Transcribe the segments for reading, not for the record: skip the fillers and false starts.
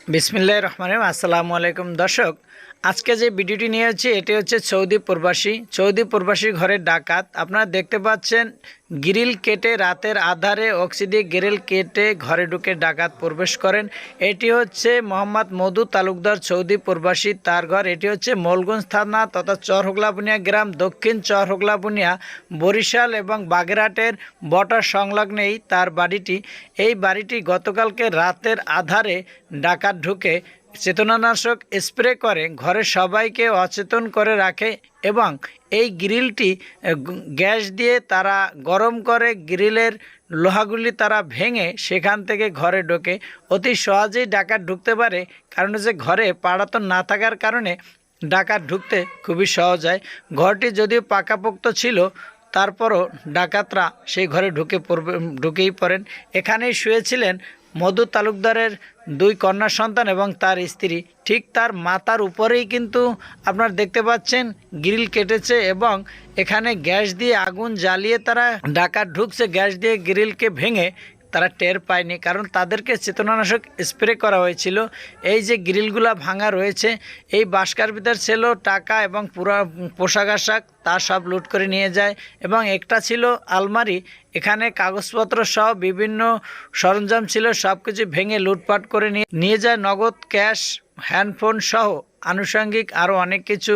বিসমিল্লাহির রহমানির রহিম। আসসালামু আলাইকুম দর্শক, আজকে যে ভিডিওটি নিয়ে হচ্ছে এটি হচ্ছে সৌদি প্রবাসী ঘরের ডাকাত। আপনারা দেখতে পাচ্ছেন গ্রিল কেটে রাতের আধারে অক্সি দিয়ে গ্রিল কেটে ঘরে ঢুকে ডাকাত প্রবেশ করেন। এটি হচ্ছে মোহাম্মদ মধু তালুকদার, সৌদি প্রবাসী, তার ঘর। এটি হচ্ছে মোলগঞ্জ থানা তথা চরহোগলাবুনিয়া গ্রাম, দক্ষিণ চরহোগলাবুনিয়া, বরিশাল এবং বাগেরহাটের বর্ডার সংলগ্নেই তার বাড়িটি। এই বাড়িটি গতকালকে রাতের আধারে ডাকাত ঢুকে চেতনানাশক স্প্রে করে ঘরের সবাইকে অচেতন করে রাখে এবং এই গ্রিলটি গ্যাস দিয়ে তারা গরম করে গ্রিলের লোহাগুলি তারা ভেঙে সেখান থেকে ঘরে ঢোকে। অতি সহজেই ডাকাত ঢুকতে পারে, কারণ যে ঘরে পাড়াতন না থাকার কারণে ডাকাত ঢুকতে খুবই সহজ হয়। ঘরটি যদিও পাকাপোক্ত ছিল, তারপরও ডাকাতরা সেই ঘরে ঢুকেই পড়েন। এখানেই শুয়েছিলেন মধু তালুকদারের দুই কন্যা সন্তান এবং তার স্ত্রী। ঠিক তার মাথার উপরেই কিন্তু আপনারা দেখতে পাচ্ছেন গ্রিল কেটেছে এবং এখানে গ্যাস দিয়ে আগুন জ্বালিয়ে তারা ডাকাত ঢুকছে। গ্যাস দিয়ে গ্রিলকে ভেঙে তারা টের পায়নি, কারণ তাদেরকে চেতনানাশক স্প্রে করা হয়েছিল। এই যে গ্রিলগুলা ভাঙা রয়েছে, এই বাস্কার ভিতর ছিল টাকা এবং পুরো পোশাক আশাক, তা সব লুট করে নিয়ে যায়। এবং একটা ছিল আলমারি, এখানে কাগজপত্র সহ বিভিন্ন সরঞ্জাম ছিল, সব কিছু ভেঙে লুটপাট করে নিয়ে যায়। নগদ, ক্যাশ, হ্যান্ডফোন সহ আনুষঙ্গিক আরও অনেক কিছু,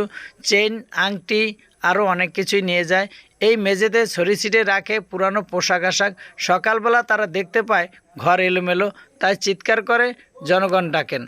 চেইন, আংটি, আরও অনেক কিছুই নিয়ে যায়। এই মেঝেতে ছড়িয়ে রাখে পুরানো পোশাক আশাক। সকালবেলা তারা দেখতে পায় ঘর এলোমেলো, তাই চিৎকার করে জনগণ ডাকেন।